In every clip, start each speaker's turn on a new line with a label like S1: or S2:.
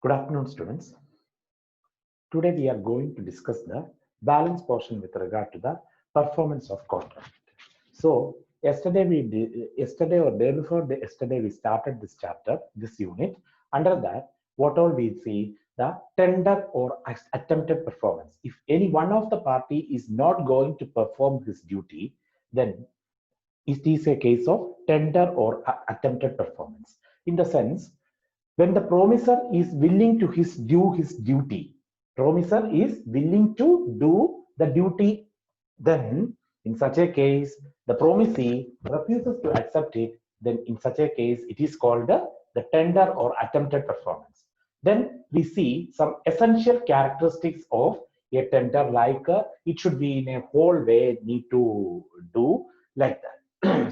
S1: Good afternoon, students. Today we are going to discuss the balance portion with regard to the performance of contract. So yesterday or day before yesterday we started this chapter, this unit. Under that, what all we see the tender or attempted performance. If any one of the party is not going to perform his duty, then it is a case of tender or attempted performance. In the sense, when the promisor is willing to do his duty, promisor is willing to do the duty, then in such a case, the promisee refuses to accept it, then in such a case, it is called the tender or attempted performance. Then we see some essential characteristics of a tender, like it should be in a whole way, need to do like that.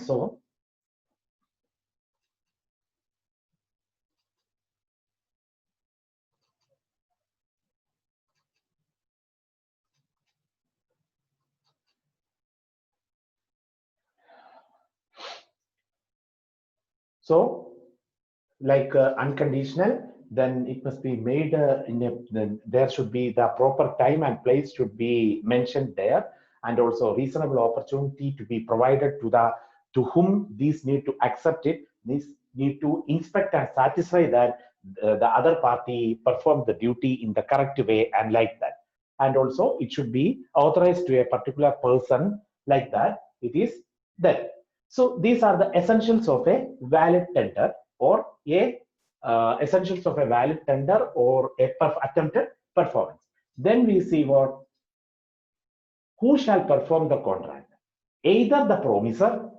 S1: So, like unconditional, then it must be made then there should be the proper time and place should be mentioned there, and also reasonable opportunity to be provided to whom these need to accept it. These need to inspect and satisfy that the other party performed the duty in the correct way and like that. And also it should be authorized to a particular person, like that it is there. So these are the essentials of a valid tender or a essentials of a valid tender or a attempted performance. Then we see what who shall perform the contract, either the promisor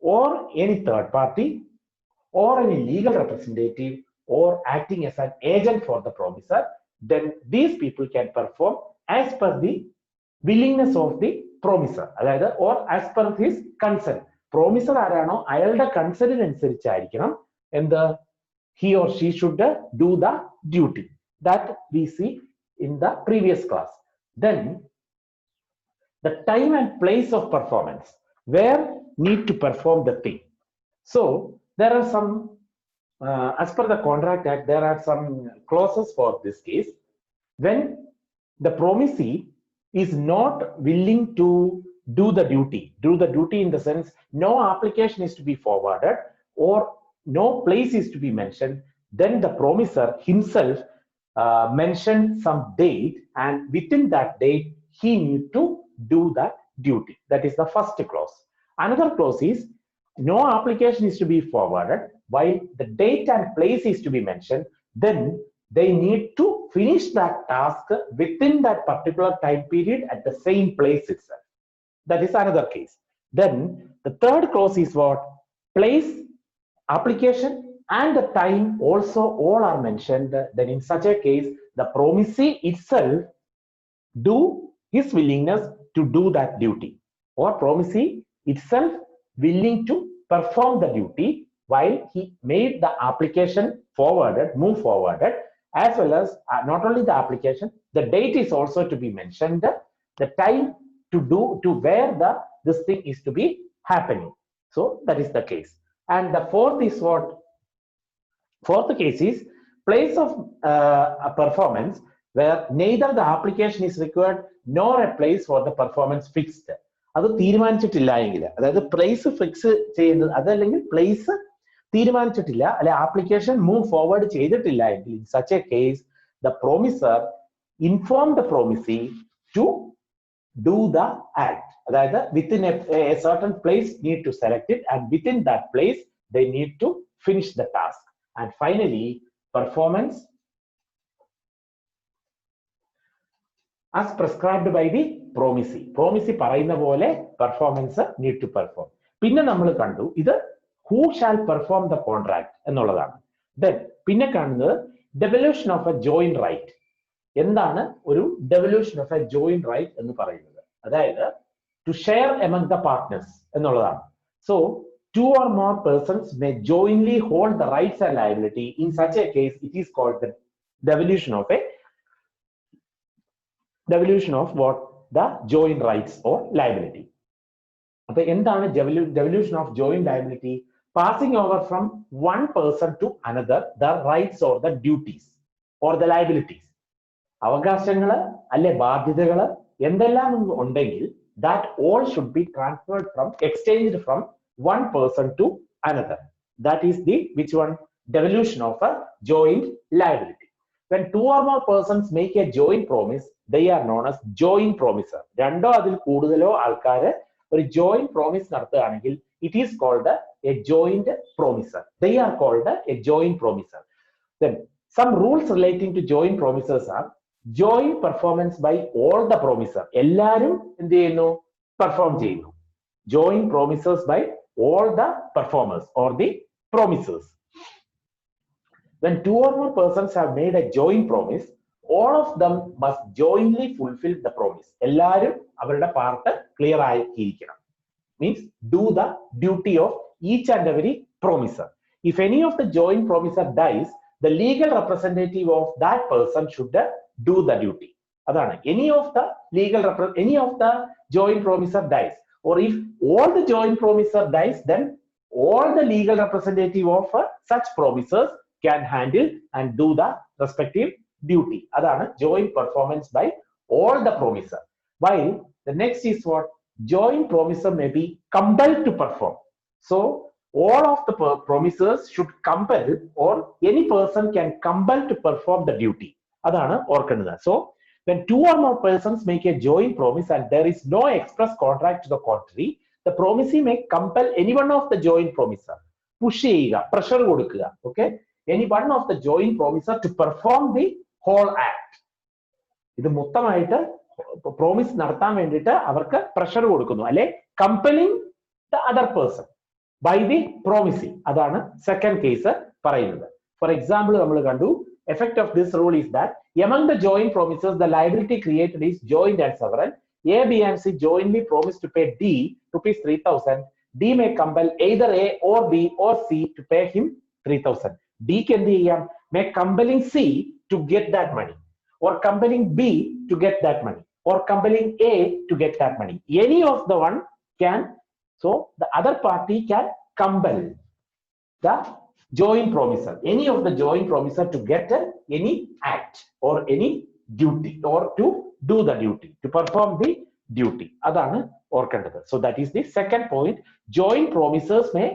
S1: or any third party or any legal representative or acting as an agent for the promisor. Then these people can perform as per the willingness of the promisor, or as per his consent. Promisor ആരാണോ അയാളുടെ കൺസെന്റിനനുസരിച്ചായിരിക്കണം എന്ത് he or she should do the duty. That we see in the previous class. Then the time and place of performance, where need to perform the thing. So there are some as per the Contract Act, there are some clauses for this case. When the promisee is not willing to do the duty in the sense no application is to be forwarded or no place is to be mentioned, then the promisor himself mentioned some date, and within that date he need to do that duty. That is the first clause. Another clause is no application is to be forwarded while the date and place is to be mentioned, then they need to finish that task within that particular time period at the same place itself. That is another case. Then the third clause is what? Place, application and the time also all are mentioned. Then in such a case, the promisee itself do his willingness to do that duty, or promisee itself willing to perform the duty while he made the application move forwarded, as well as not only the application, the date is also to be mentioned, the time to where this thing is to be happening. So that is the case. And the fourth is what? Fourth case is place of a performance where neither the application is required nor a place for the performance fixed. അത് തീരുമാനിച്ചിട്ടില്ല എങ്കിൽ, അതായത് place fix ചെയ്യുന്നത് അതല്ലെങ്കിൽ place തീരുമാനിച്ചിട്ടില്ല, അല്ലെ application move forward ചെയ്തിട്ടില്ല എങ്കിൽ, in such a case the promisor inform the promisee to do the act. അതായത് within a certain place need to select it, and within that place they need to finish the task. And finally, performance as prescribed by the promisee. Promisee പറയുന്ന പോലെ performance need to perform. പിന്നെ നമ്മൾ കണ്ടു ഇത് who shall perform the contract എന്നുള്ളതാണ്. Then പിന്നെ കാണുന്നത് devolution of a joint right. എന്താണ് ഒരു devolution of a joint right എന്ന് പറയുന്നത്? അതായത് to share among the partners എന്നുള്ളതാണ്. So two or more persons may jointly hold the rights and liability. In such a case, it is called the devolution of what? The joint rights or liability. അപ്പൊ എന്താണ് devolution of joint liability? Passing over from one person to another the rights or the duties, or the liabilities. അവകാശങ്ങള് അല്ലെ ബാധ്യതകള് എന്തെല്ലാം ഉണ്ടെങ്കിൽ that all should be transferred from exchanged from one person to another. That is the which one devolution of a joint liability. When two or more persons make a joint promise, they are known as joint promisor. രണ്ടോ അതിൽ കൂടുതലോ ആൾക്കാര് ഒരു joint promise നടത്തുകയാണെങ്കിൽ it is called a joint promisor. They are called a joint promisor. Then some rules relating to joint promisors are joint performance by all the promisor. എല്ലാരും എന്ത് ചെയ്യുന്നു perform ചെയ്യുന്നു. Joint promisors by all the performers or the promisers. When two or more persons have made a joint promise, all of them must jointly fulfill the promise. എല്ലാരും അവരുടെ part clear ആയിരിക്കണം. Means do the duty of each and every promisor. If any of the joint promisor dies, the legal representative of that person should do the duty. Adana, any of the joint promisor dies, or if all the joint promisor dies, then all the legal representative of such promisors can handle and do the respective duty. Adana, joint performance by all the promisor. While the next is what? Joint promisor may be compelled to perform. So all of the promisers should compel, or any person can compel to perform the duty. Adana orkanada. So when two or more persons make a joint promise and there is no express contract to the contrary, the promisee may compel any one of the joint promisor, push cheyyuka, pressure kodukkuka, okay, any one of the joint promisor to perform the whole act. ഇത് മൊത്തമായിട്ട് promise നടത്താൻ വേണ്ടിയിട്ട് അവർക്ക് pressure കൊടുക്കുന്നു, അല്ലെ compelling the other person by the promisee. അതാണ് second case പറയുന്നത്. For example നമ്മൾ കണ്ടു, effect of this rule is that among the joint promises the liability created is joint and several. A, B and C jointly promise to pay D rupees 3,000. D may compel either A or B or C to pay him 3,000. D can may compelling C to get that money, or compelling B to get that money, or compelling A to get that money. Any of the one can, so the other party can compel the joint promisor, any of the joint promisor to get any act or any duty, or to do the duty, to perform the duty. Adana orkandathu. So that is the second point. Joint promisers may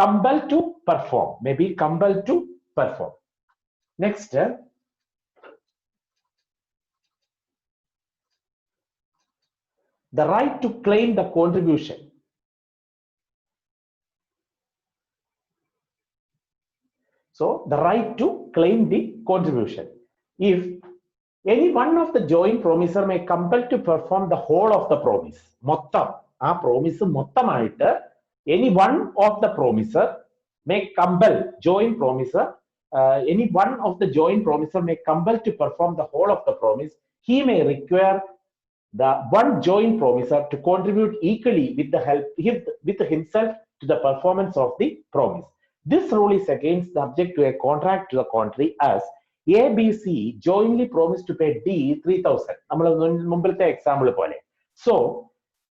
S1: compel to perform, may be compelled to perform. Next, the right to claim the contribution. So the right to claim the contribution. If any one of the joint promisor may compel to perform the whole of the promise, mottam aa promise mottamayitte any one of the promisor may compel, joint promisor, any one of the joint promisor may compel to perform the whole of the promise. He may require the one joint promisor to contribute equally with the help with himself to the performance of the promise. This rule is again subject to a contract to the contrary, as A, B, C jointly promised to pay D 3,000. നമ്മൾ മുമ്പിലത്തെ example പോലെ. So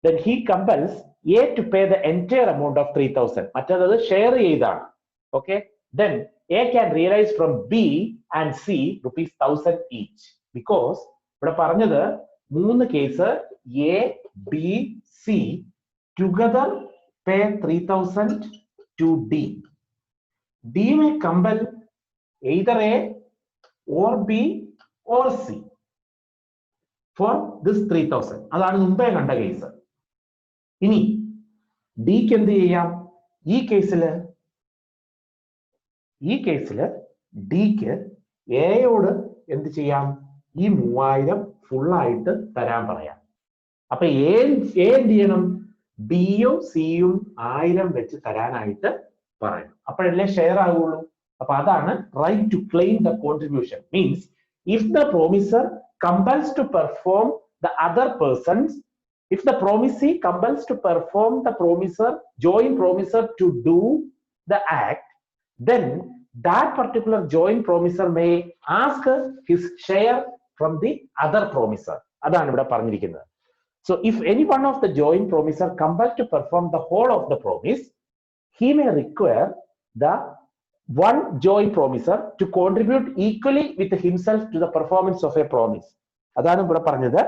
S1: then he compels A to pay the entire amount of 3,000. മറ്റേത് share ചെയ്താണ്. Okay, then A can realize from B and C rupees 1,000 each, because ഇവിടെ പറഞ്ഞത് മൂന്ന് case A, B, C together pay 3,000 to D. D may compel either A or B or C for this 3,000. അതാണ് മുമ്പേ കണ്ട case. ഇനി ഡിക്ക് എന്ത് ചെയ്യാം? ഈ കേസില് ഡിക്ക് എയോട് എന്ത് ചെയ്യാം? ഈ 3,000 ഫുള്ളായിട്ട് തരാൻ പറയാം. അപ്പൊ എ എന്ത് ചെയ്യണം? ബിയും സിയും 1,000 വെച്ച് തരാനായിട്ട് പറയണം. അപ്പോഴല്ലേ ഷെയർ ആകുള്ളൂ. അപ്പൊ അതാണ് right to claim the contribution. Means if the promisor compels to perform the other persons, if the promisee compels to perform the joint promisor to do the act, then that particular joint promisor may ask his share from the other promisor. അതാണ് ഇവിടെ പറഞ്ഞിരിക്കുന്നത്. So if any one of the joint promisor compelled to perform the whole of the promise, he may require the one joint promiser to contribute equally with himself to the performance of a promise. അതാണ് ഇവിടെ പറഞ്ഞത്.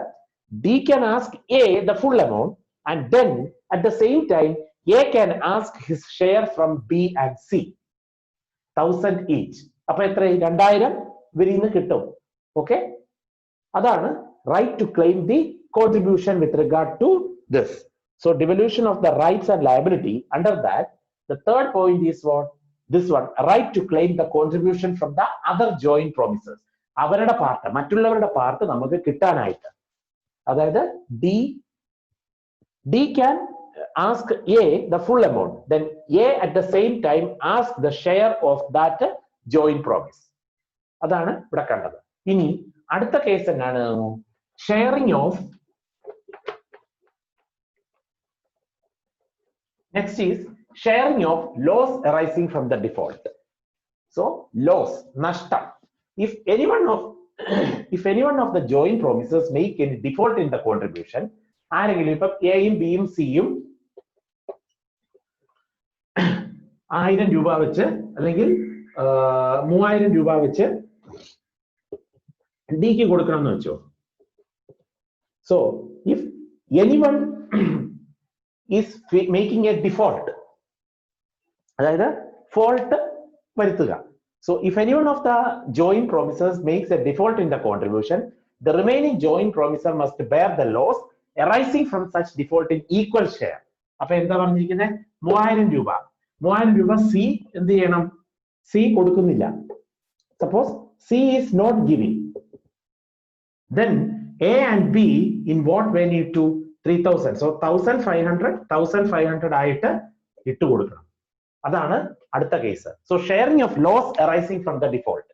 S1: D can ask A the full amount and then at the same time A can ask his share from B and C. 1000 each. അപ്പൊ എത്ര 2000 ഇവരിന്ന് കിട്ടും. Okay, അതാണ് right to claim the contribution with regard to this. So devolution of the rights and liability under that. The third point is what? This one, right to claim the contribution from the other joint promises. അവരുടെ part, മറ്റുള്ളവരുടെ part നമുക്ക് കിട്ടാനായിട്ട്. അതായത് D can ask A the full amount, then A at the same time ask the share of that joint promise. അതാണ് ഇവിടെ കണ്ടത്. ഇനി അടുത്ത കേസ് എന്താണ്? Sharing of, next is sharing of loss arising from the default. So loss, nashtam. If any one of the joint promises make any default in the contribution, ആരെങ്കിലും ഇപ്പം എയും ബിയും സിയും 1000 രൂപ വെച്ച് അല്ലെങ്കിൽ 3000 രൂപ വെച്ച് ഡിക്ക് കൊടുക്കണം എന്ന് വെച്ചോ. So if anyone is making a default, അതായത് ഫോൾട്ട് വരുത്തുക. So if any one of the joint promisers makes a default in the contribution, the remaining joint promiser must bear the loss arising from such default in equal share. അപ്പൊ എന്താ പറഞ്ഞിരിക്കുന്നത്? 3000 രൂപ C എന്ത് ചെയ്യണം? C കൊടുക്കുന്നില്ല. Suppose C is not giving, then A and B in what way need to 3000. So 1500 ആയിട്ട് ഇട്ട് കൊടുക്കണം. അതാണ് അടുത്ത case. So sharing of loss arising from the default.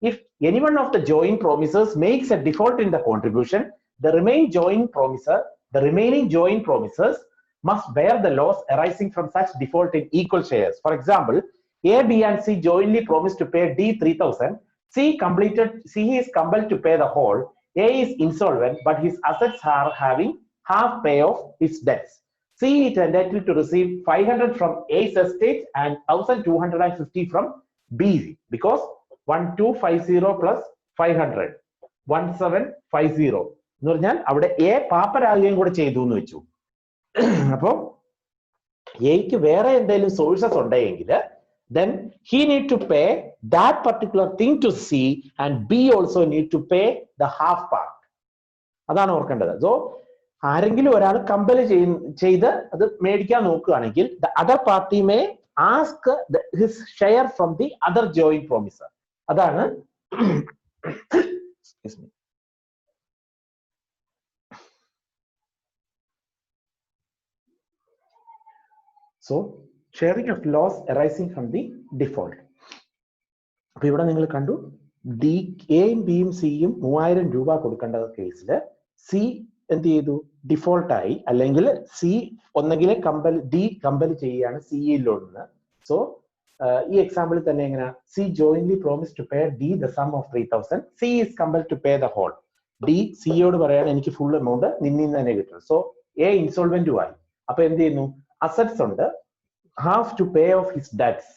S1: If any one of the joint promisers makes a default in the contribution, the remaining joint promisers must bear the loss arising from such default in equal shares. For example, A, B and C jointly promised to pay D 3000. C is compelled to pay the whole. A is insolvent, but his assets are having half pay of his debts. C is entitled to receive 500 from A's estate and 1250 from B, because 1250 plus 500 1750 എന്ന് പറഞ്ഞാൽ അവിടെ A പാപ്പരാകുകയും കൂടെ ചെയ്തു എന്ന് വെച്ചു. അപ്പോ എക്ക് വേറെ എന്തെങ്കിലും സോഴ്സസ് ഉണ്ടെങ്കിൽ then he need to pay that particular thing to C and B also need to pay the half part. അതാണ് ഓർക്കേണ്ടത്. സോ ആരെങ്കിലും ഒരാൾ കമ്പൽ ചെയ്ത് അത് മേടിക്കാൻ നോക്കുകയാണെങ്കിൽ the other party may ask his share from the other joint promiser. അതാണ് excuse me. So sharing of loss arising from the default. അപ്പൊ ഇവിടെ നിങ്ങൾ കണ്ടു ഡി എയും ബിയും സിയും 3000 രൂപ കൊടുക്കേണ്ട കേസിൽ സി എന്ത് ചെയ്തു? ഡിഫോൾട്ടായി, അല്ലെങ്കിൽ സി ഒന്നെങ്കിൽ ഡി കമ്പൽ ചെയ്യുകയാണ് സിയിലൊന്ന്. സോ ഈ എക്സാമ്പിളിൽ തന്നെ എങ്ങനെ? C jointly promise to pay D the sum of 3000. C is compel to pay the whole. D സിയോട് പറയാണ് എനിക്ക് ഫുൾ എമൗണ്ട് നിന്നിൽ നിന്ന് തന്നെ കിട്ടും. സോ എ ഇൻസോൾവെന്റും ആയി. അപ്പൊ എന്ത് ചെയ്യുന്നു? അസറ്റ്സ് ഉണ്ട്, half to pay off his debts.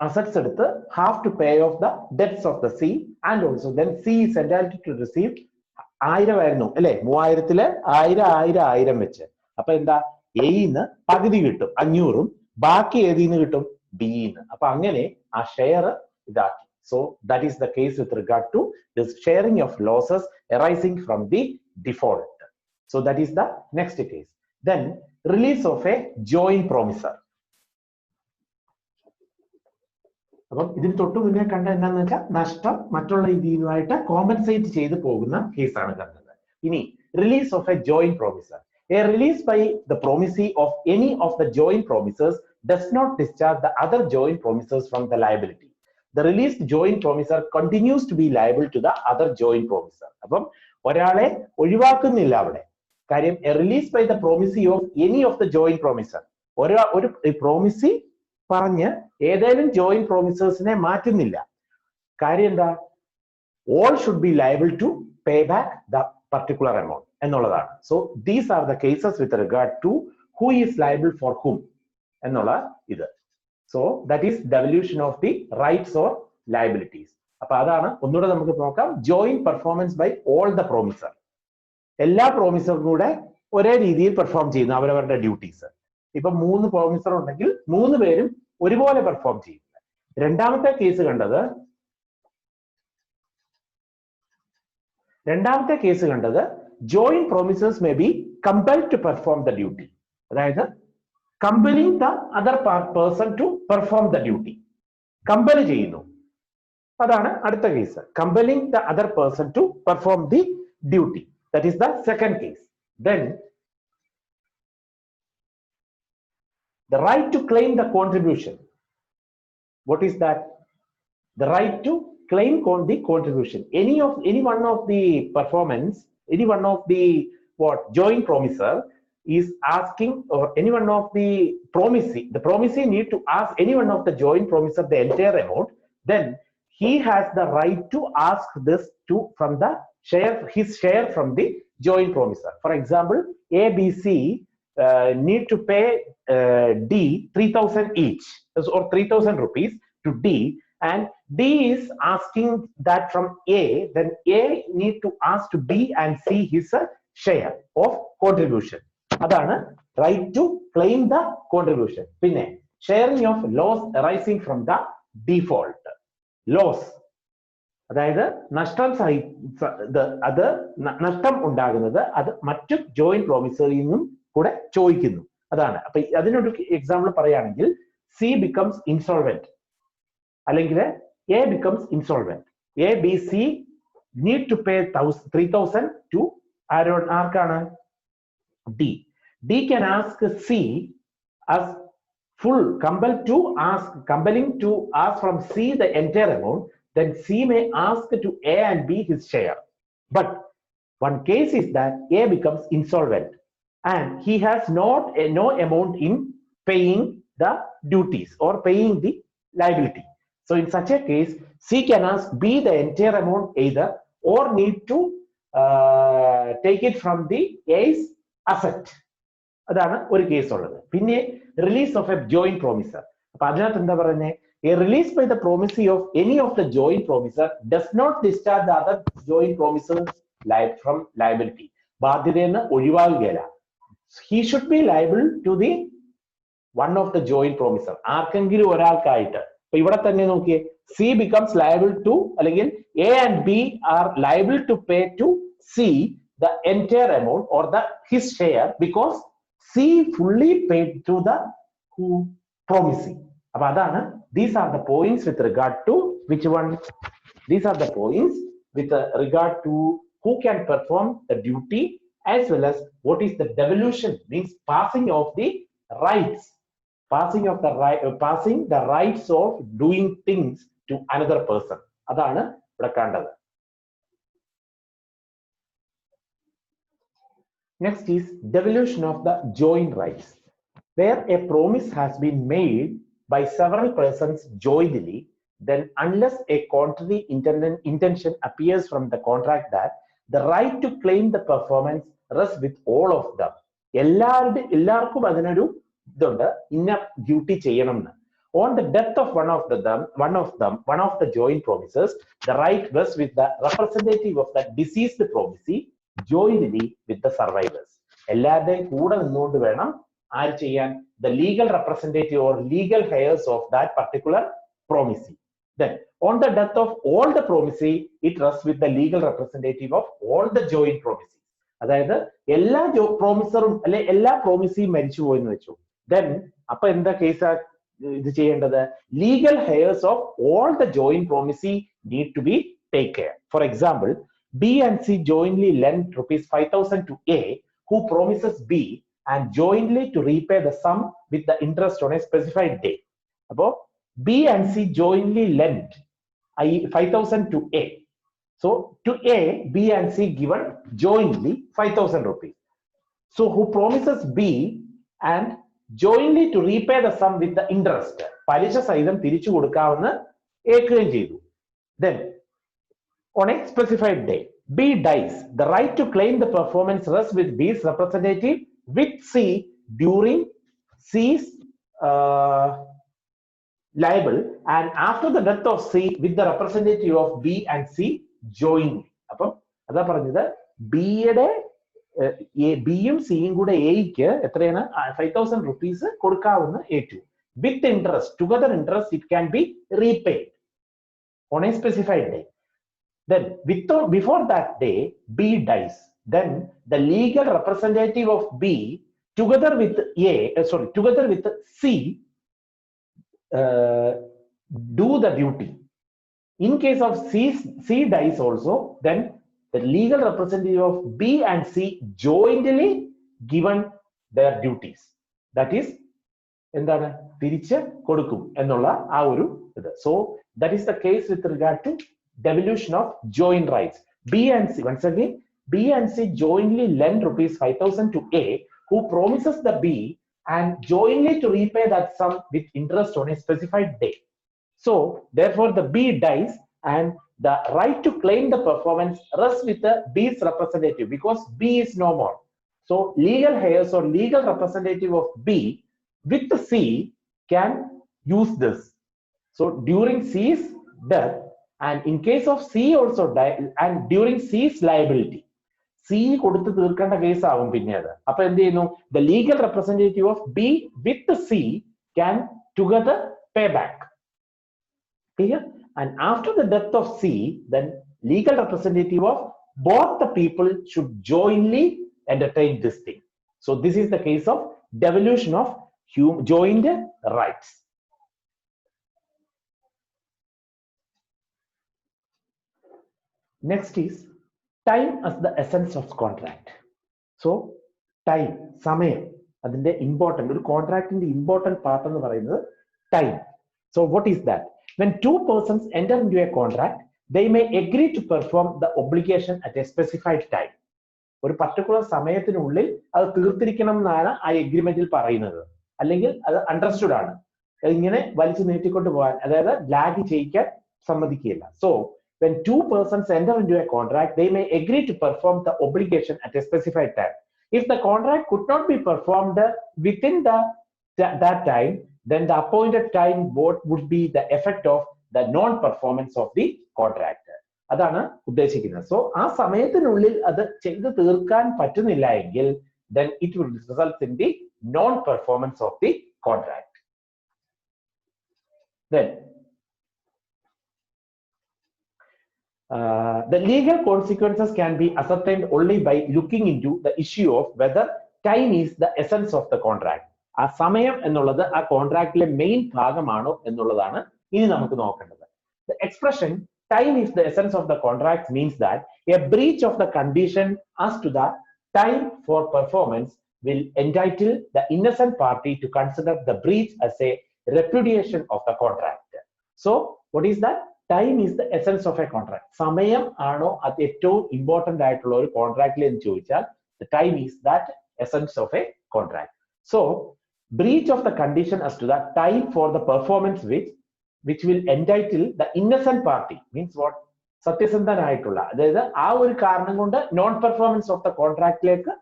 S1: Assets എടുത്ത് half to pay off the debts of the C, and also then C is entitled to receive 1000 ആയിരുന്നു അല്ലെ, 3000 1000 വെച്ച്. അപ്പൊ എന്താ? എയിന്ന് പകുതി കിട്ടും 500, ബാക്കി ഏതിന്ന് കിട്ടും? ബിന്ന്. അപ്പൊ അങ്ങനെ ആ ഷെയർ ഇതാക്കി. So that is the case with regard to this sharing of losses arising from the default. So that is the next case. Then release of a joint promiser. അപ്പം ഇതിന് തൊട്ട് മുന്നേ കണ്ട എന്താണെന്ന് വെച്ചാൽ നഷ്ടം മറ്റുള്ള രീതിയുമായിട്ട് കോമ്പൻസേറ്റ് ചെയ്ത് പോകുന്ന കേസാണ് കണ്ടത്. ഇനി release of a joint promisor. A release by the promisee of any of the joint promisors does not discharge the other joint promisors from the liability. The released joint promisor continues to be liable to the other joint promisor. അപ്പം ഒരാളെ ഒഴിവാക്കുന്നില്ല അവിടെ. കാര്യം a release by the promisee of any of the joint promisor. ഒരു promisee പറഞ്ഞ് ഏതെങ്കിലും joint പ്രോമിസേഴ്സിനെ മാറ്റുന്നില്ല. കാര്യം എന്താ? All should be liable to pay back the particular amount എന്നുള്ളതാണ്. So these are the cases with regard to who is liable for whom എന്നുള്ള ഇത്. So that is devolution of the rights or liabilities. അപ്പൊ അതാണ് ഒന്നുകൂടെ നമുക്ക് നോക്കാം. Joint performance by all the promisor. എല്ലാ പ്രോമിസറും കൂടെ ഒരേ രീതിയിൽ പെർഫോം ചെയ്യുന്നു അവരവരുടെ ഡ്യൂട്ടീസ്. ഇപ്പൊ 3 പ്രോമിസർ ഉണ്ടെങ്കിൽ 3 പേരും ഒരുപോലെ പെർഫോം ചെയ്യും. രണ്ടാമത്തെ കേസ് കണ്ടത് joint promises may be compelled to perform the duty. അതായത് compelling the other person to perform the duty. compel ചെയ്യുന്നു. അതാണ് അടുത്ത case. compelling the other person to perform the duty. That is the second case. Then the right to claim the contribution. What is that? The right to claim the contribution. Any one of the performance, any one of the joint promisor is asking, or any one of the promisee need to ask any one of the joint promisor the entire amount. Then he has the right to ask this from the his share from the joint promisor. For example, A, B, C need to pay D 3,000 each, or 3,000 rupees to D, and D is asking that from A. Then A need to ask to B and C his share of contribution. Adana right to claim the contribution. Pinne sharing of loss arising from the default. Loss അതായത് നഷ്ടം ഉണ്ടാകുന്നത് അത് മറ്റു joint പ്രോമിസറിൽ നിന്നും കൂടെ ചോദിക്കുന്നു. അതാണ്. അപ്പൊ അതിനൊരു എക്സാമ്പിൾ പറയുകയാണെങ്കിൽ C becomes insolvent, അല്ലെങ്കിൽ A becomes insolvent. A, B, C need to pay 3,000 to ആർക്കാണ്? D. D can ask C as compelling to ask from C the entire amount. Then C may ask to A and B his share. But one case is that A becomes insolvent and he has no amount in paying the duties or paying the liability. So in such a case, C can ask B the entire amount either, or need to take it from the A's asset. അതാണ് ഒരു case ഉള്ളത്. പിന്നെ release of a joint promisor. അപ്പൊ അതിനകത്ത് എന്താ പറയുന്നത്? A release by the promisee of any of the joint promisor does not discharge the other joint promisors from liability. ബാധ്യതയെന്ന് ഒഴിവാകുകയില്ല. He should be liable to the one of the joint promisor. ആർക്കെങ്കിലും ഒരാൾക്കായിട്ട്. അപ്പൊ ഇവിടെ തന്നെ നോക്കിയേ, C becomes liable to, അല്ലെങ്കിൽ A and B are liable to pay to C the entire amount or his share, because C fully paid to the promisee. അപ്പൊ അതാണ്. These are the points with regard to which one? These are the points with regard to who can perform the duty, as well as what is the devolution, means passing of the rights, passing the rights of doing things to another person. അതാണ് ഇവിടെ കണ്ടത്. Next is devolution of the joint rights. Where a promise has been made by several persons jointly, then unless a contrary intention appears from the contract, that the right to claim the performance rests with all of them. എല്ലാവർക്കും അതിനൊരു ഇതുണ്ട്, ഇന്ന duty ചെയ്യണം എന്ന്. On the death of one of the joint promisers, the right rests with the representative of the deceased promisee jointly with the survivors. എല്ലാവരുടെയും കൂടെ നിന്നുകൊണ്ട് വേണം ആര് ചെയ്യാൻ? The legal representative or legal heirs of that particular promisee. Then on the death of all the promisee, it rests with the legal representative of all the joint promisees. അതായത് എല്ലാ പ്രോമിസറും അല്ലെ എല്ലാ പ്രോമിസിയും മരിച്ചു പോയെന്ന് വെച്ചു. Then അപ്പൊ എന്താ കേസ് ഇത് ചെയ്യേണ്ടത്? Legal heirs of all the joint promisee need to be take care. For example, B and C jointly lend ₹5,000 to A, who promises B and jointly to repay the sum with the interest on a specified day. About B and C jointly lend 5,000 to A. So to A, B and C given jointly 5,000 rupees. So who promises B and jointly to repay the sum with the interest. പലിശ സഹിതം തിരിച്ചു കൊടുക്കാവുന്ന ഏൽക്കുകയും ചെയ്തു. Then on a specified day, B dies. The right to claim the performance rests with B's representative with C during C's liable, and after the death of C with the representative of B and C jointly. അപ്പം അതാ പറഞ്ഞത് ബിയുടെ ബിയും സിയും കൂടെ എക്ക് എത്രയാണ് 5,000 rupees കൊടുക്കാവുന്ന A2 with interest, together interest, it can be repaid on a specified day. Then before that day B dies, then the legal representative of B together with together with C do the duty. In case of C dies also, then the legal representative of B and C jointly given their duties. That is, എന്താണ് തിരിച്ച് കൊടുക്കും എന്നുള്ള ആ ഒരു ഇത്. So that is the case with regard to devolution of joint rights. B and C, once again, B and C jointly lend rupees 5,000 to A, who promises the B and jointly to repay that sum with interest on a specified day. So therefore the B dies and the right to claim the performance rests with the B's representative because B is no more. So legal heirs or legal representative of B with the C can use this. So during C's death, and in case of C also die, and during C's liability, C കൊടുത്ത് തീർക്കേണ്ട case ആവും പിന്നീട്. അപ്പൊ എന്ത് ചെയ്യുന്നു? The legal representative of B with the C can together pay back. Clear? And after the death of C, then legal representative of both the people should jointly entertain this thing. So this is the case of devolution of joint rights. Next is time as the essence of contract. So time, സമയം, അതിന്റെ important, ഒരു കോൺട്രാക്ടിന്റെ important part എന്ന് പറയുന്നത് time. So what is that? When two persons enter into a contract, they may agree to perform the obligation at a specified time. ഒരു particular സമയത്തിനുള്ളിൽ അത് തീർത്തിരിക്കണം എന്നാണ് ആ എഗ്രിമെന്റിൽ പറയുന്നത്. അല്ലെങ്കിൽ അത് അണ്ടർസ്റ്റുഡ് ആണ്. ഇങ്ങനെ വലിച്ചു നീട്ടിക്കൊണ്ട് പോകാൻ, അതായത് ലാഗ് ചെയ്യിക്കാൻ സമ്മതിക്കില്ല. So when two persons enter into a contract, they may agree to perform the obligation at a specified time. If the contract could not be performed within that time, then the appointed time would be the effect of the non-performance of the contract. അതാണ് ഉദ്ദേശിക്കുന്നത്. So ആ സമയത്തിനുള്ളിൽ അത് ചെയ്ത് തീർക്കാൻ പറ്റുന്നില്ല എങ്കിൽ then it will result in the non-performance of the contract. Then the legal consequences can be ascertained only by looking into the issue of whether time is the essence of the contract. ആ സമയം എന്നുള്ളത് ആ കോൺട്രാക്റ്റിലെ main ഭാഗമാണോ എന്നുള്ളതാണ് ഇനി നമുക്ക് നോക്കേണ്ടത്. The expression time is the essence of the contract means that a breach of the condition as to the time for performance will entitle the innocent party to consider the breach as a repudiation of the contract. So what is that? Time is the essence of a contract. സമയം ആണോ അത് ഏറ്റവും important ആയിട്ടുള്ള ഒരു കോൺട്രാക്റ്റിൽ എന്ന് ചോദിച്ചാൽ the time is that essence of a contract. So breach of the condition as to the time for the performance which will entitle the innocent party means what? സത്യസന്ധനായിട്ടുള്ള, അതായത് ആ ഒരു കാരണം കൊണ്ട് നോൺ പെർഫോമൻസ് ഓഫ് ദ കോൺട്രാക്റ്റിലേക്ക്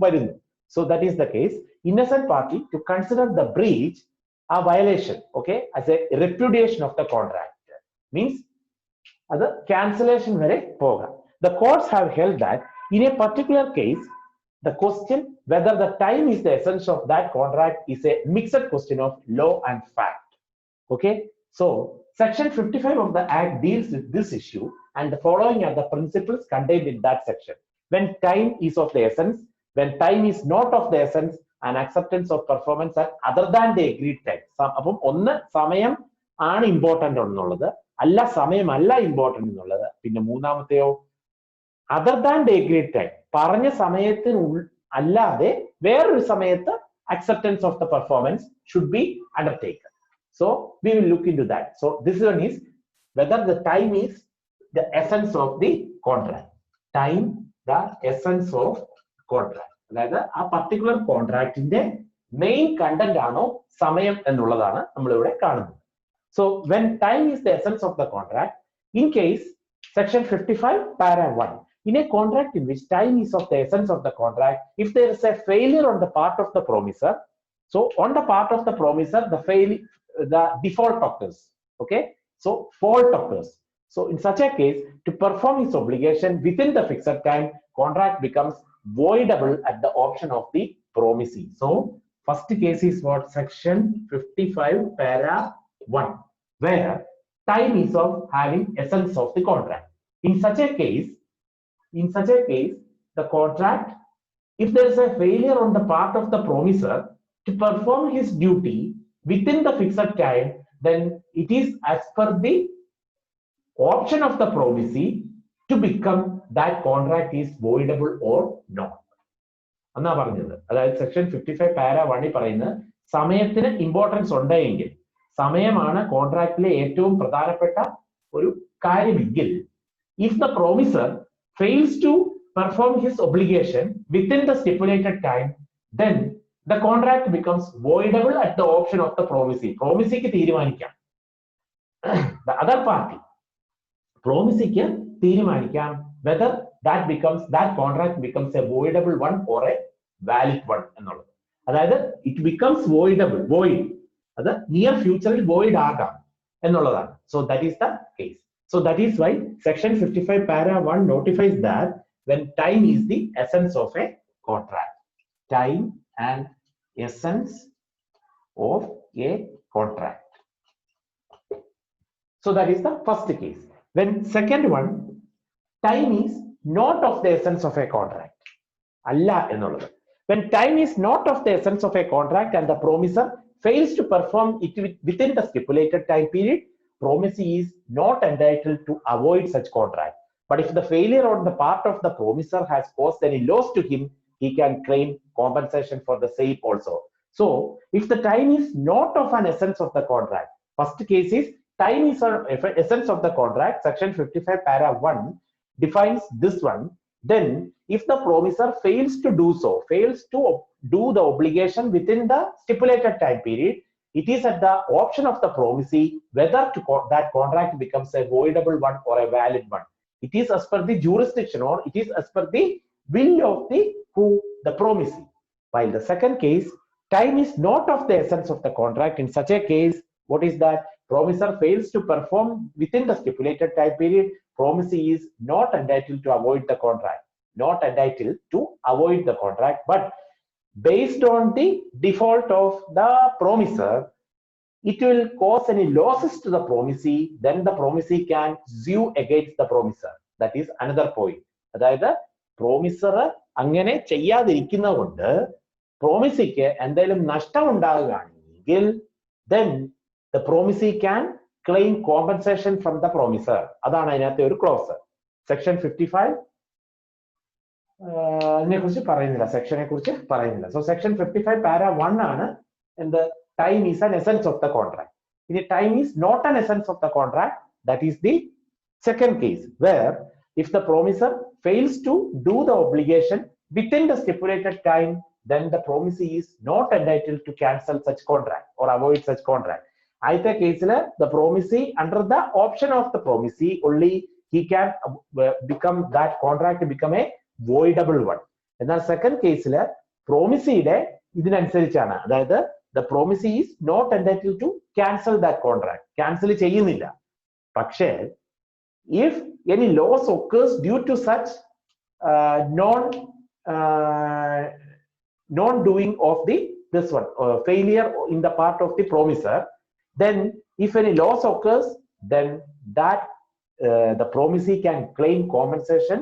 S1: വരുന്നു. So that is the case. Innocent party to consider the breach a violation, okay, as a repudiation of the contract. Means അത് cancellation വരെ പോകാം. The courts have held that in a particular case, the question whether the time is the essence of that contract is a mixed question of law and fact. Okay, so section 55 of the act deals with this issue, and the following are the principles contained in that section. When time is of the essence, when time is not of the essence, and acceptance of performance at other than the agreed time. അപ്പം ഒന്ന് സമയം ആണ് important എന്നുള്ളത്, അല്ല സമയം അല്ല important എന്നുള്ളത്. പിന്നെ മൂന്നാമത്തെയോ other than the agreed time, പറഞ്ഞ സമയത്തിന് അല്ലാതെ വേറൊരു സമയത്ത് acceptance of the performance should be undertaken. So we will look into that. So this one is whether the time is the essence of the contract. Time, the essence of contract. അതായത് ആ particular കോൺട്രാക്ടിന്റെ main content ആണോ സമയം എന്നുള്ളതാണ് നമ്മൾ ഇവിടെ കാണുന്നത്. So when time is the essence of the contract, in case section 55 para 1, in a contract in which time is of the essence of the contract, if there is a failure on the part of the promisor, so on the part of the promisor, the the default occurs. Okay, so fault occurs. So in such a case, to perform his obligation within the fixed time, contract becomes voidable at the option of the promisee. So first case is what? Section 55 para 1, where time is of having essence of the contract. In such a case, the contract, if there is a failure on the part of the promiser to perform his duty within the fixed time, then it is as per the option of the promisee to become that contract is voidable or not. എന്നാ പറഞ്ഞത്. അതായത് section 55 പാര 1 പറയുന്നത് സമയത്തിന് importance ഉണ്ടെങ്കിൽ, സമയമാണ് കോൺട്രാക്റ്റിലെ ഏറ്റവും പ്രധാനപ്പെട്ട ഒരു കാര്യമെങ്കിൽ, if the promiser fails to perform his obligation within the stipulated time, then the contract becomes voidable at the option of the promisee. Promisee തീരുമാനിക്കാം, the other party promisee തീരുമാനിക്കാം whether that contract becomes a voidable one or a valid one എന്നുള്ളത്. അതായത് it becomes void, അത് near future void ആകാം എന്നുള്ളതാണ്. So that is the case. So that is why section 55 para 1 notifies that when time is the essence of a contract, time and essence of a contract. So that is the first case. When second one, time is not of the essence of a contract. Allah ennullathu. When time is not of the essence of a contract and the promiser fails to perform it within the stipulated time period, promisee is not entitled to avoid such contract. But if the failure on the part of the promiser has caused any loss to him, he can claim compensation for the same also. So if the time is not of an essence of the contract, first case is time is an essence of the contract, section 55 para 1 defines this one. Then if the promiser fails to do the obligation within the stipulated time period, it is at the option of the promisee whether that contract becomes a voidable one or a valid one. It is as per the jurisdiction, or it is as per the will of the promisee. While the second case, time is not of the essence of the contract. In such a case, what is that? Promiser fails to perform within the stipulated time period, promisee is not entitled to avoid the contract. But based on the default of the promiser, it will cause any losses to the promisee, then the promisee can sue against the promiser. That is another point. അതായത് promiser അങ്ങനെ ചെയ്യാതിരിക്കുന്നതുകൊണ്ട് promisee-ക്ക് എന്തെങ്കിലും നഷ്ടം ഉണ്ടാകുകയാണെങ്കിൽ, then the promisee can claim compensation from the promiser. അതാണ് അതിനകത്തെ ഒരു close. Section 55 ഇതിനെക്കുറിച്ച് പറയുന്നില്ല, സെക്ഷനെ കുറിച്ച് പറയുന്നില്ല. സോ സെക്ഷൻ 55 പാര 1 ആണ് എന്ത്? Time is an essence of the contract. If time is not an essence of the contract, that is the second case, where if the promiser fails to do the obligation within the stipulated time, then the promisee is not entitled to cancel such contract or avoid such contract. Either case, the promisee, under the option of the promisee, only he can become that contract become a voidable one. In the second case, promisee ഇതിനനുസരിച്ചാണ്, അതായത് the promisee is not entitled to cancel that contract. Cancel ചെയ്യുന്നില്ല. പക്ഷേ if any loss occurs due to such non-doing of this one, failure in the part of the promiser, then if any loss occurs, then that the promisee can claim compensation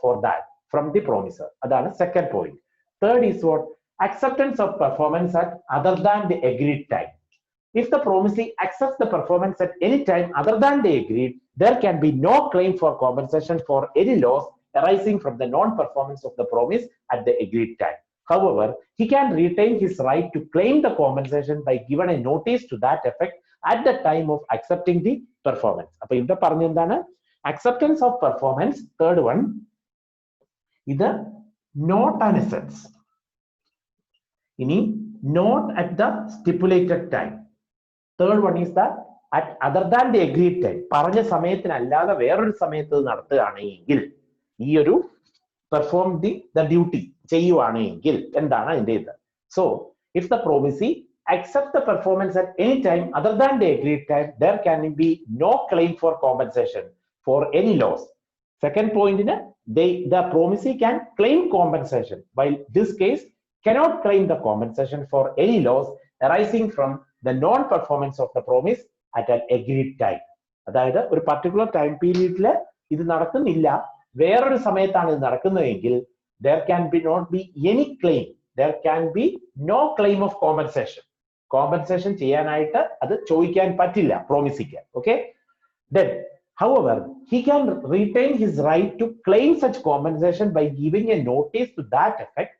S1: for that from the promiser. That's the second point. Third is what? Acceptance of performance at other than the agreed time. If the promisee accepts the performance at any time other than the agreed, there can be no claim for compensation for any loss arising from the non-performance of the promise at the agreed time. However, he can retain his right to claim the compensation by given a notice to that effect at the time of accepting the performance. അപ്പോൾ ഇവിടെ പറഞ്ഞെന്താണ്? Acceptance of performance. Third one, ഇത് not an essence. ഇനി not at the stipulated time. Third one is that at other than the agreed time. പറഞ്ഞ സമയത്തിനല്ലാതെ വേറൊരു സമയത്ത് നടത്തുകയാണെങ്കിൽ, ഈ ഒരു perform the duty ചെയ്യുവാണെങ്കിൽ എന്താണ് അതിന്റെ ഇത്? So if the promisee accepts the performance at any time other than the agreed time, there can be no claim for compensation for any loss. Second point, the promisee can claim compensation, while this case cannot claim the compensation for any loss arising from the non-performance of the promise at an agreed time. അതായത് ഒരു particular time പീരീഡിൽ ഇത് നടക്കുന്നില്ല, വേറൊരു സമയത്താണ് ഇത് നടക്കുന്നതെങ്കിൽ there can be not be any claim, there can be no claim of compensation. Compensation ചെയ്യാനായിട്ട് അത് ചോദിക്കാൻ പറ്റില്ല പ്രോമിസിക്ക്. Okay, then however he can retain his right to claim such compensation by giving a notice to that effect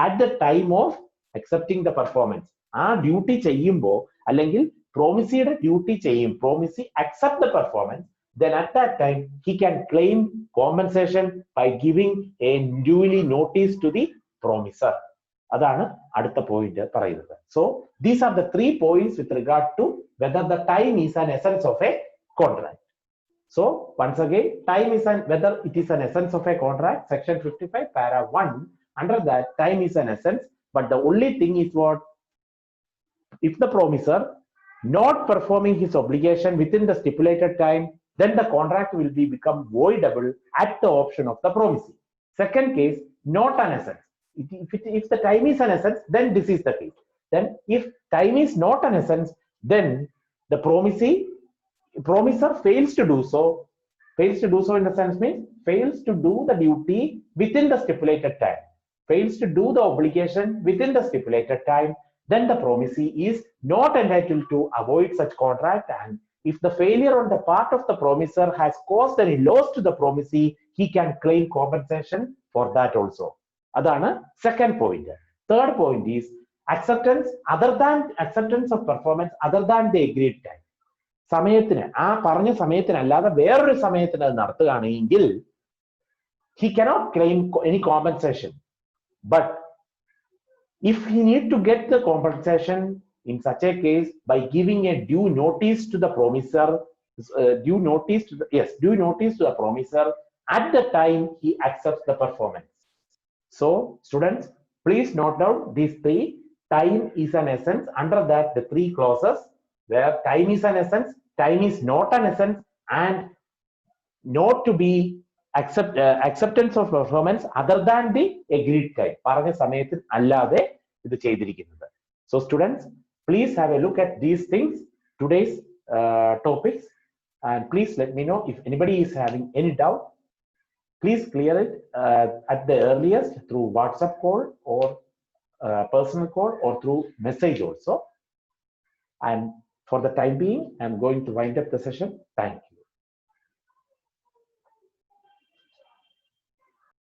S1: at the time of accepting the performance. ആ duty ചെയ്യുമ്പോൾ അല്ലെങ്കിൽ പ്രോമിസിയുടെ duty ചെയ്യും, promisee accept the performance, then at that time he can claim compensation by giving a duly notice to the promiser. അതാണ് അടുത്ത point പറയുന്നത്. So these are the 3 points with regard to whether the time is an essence of a contract. So once again, time is whether it is an essence of a contract, section 55 para 1, under that time is an essence, but the only thing is what, if the promiser not performing his obligation within the stipulated time, then the contract will become voidable at the option of the promisee. Second case, not an essence. If the time is an essence, then this is the case. Then if time is not an essence, then the promiser fails to do so. Fails to do so in the sense means fails to do the duty within the stipulated time, fails to do the obligation within the stipulated time, then the promisee is not entitled to avoid such contract, and if the failure on the part of the promiser has caused any loss to the promisee, he can claim compensation for that also. Adana second point. Third point is acceptance of performance other than the agreed time. സമയത്തിന്, ആ പറഞ്ഞ സമയത്തിനല്ലാതെ വേറൊരു സമയത്തിന് അത് നടത്തുകയാണെങ്കിൽ he cannot claim any compensation. But if he need to get the compensation in such a case by giving a due notice to the promiser, due notice to the promiser at the time he accepts the performance. So students, please note down these 3. Time is an essence, under that the 3 clauses where time is an essence, time is not an essence, and not to be acceptance of performance other than the agreed time. പറഞ്ഞ സമയത്തിൽ അല്ലാതെ ഇത് ചെയ്തിരിക്കുന്നത്. So students, please have a look at these things, today's topics, and please let me know if anybody is having any doubt. Please clear it at the earliest through WhatsApp call or personal call or through message also. And for the time being, I'm going to wind up the session. Thank you.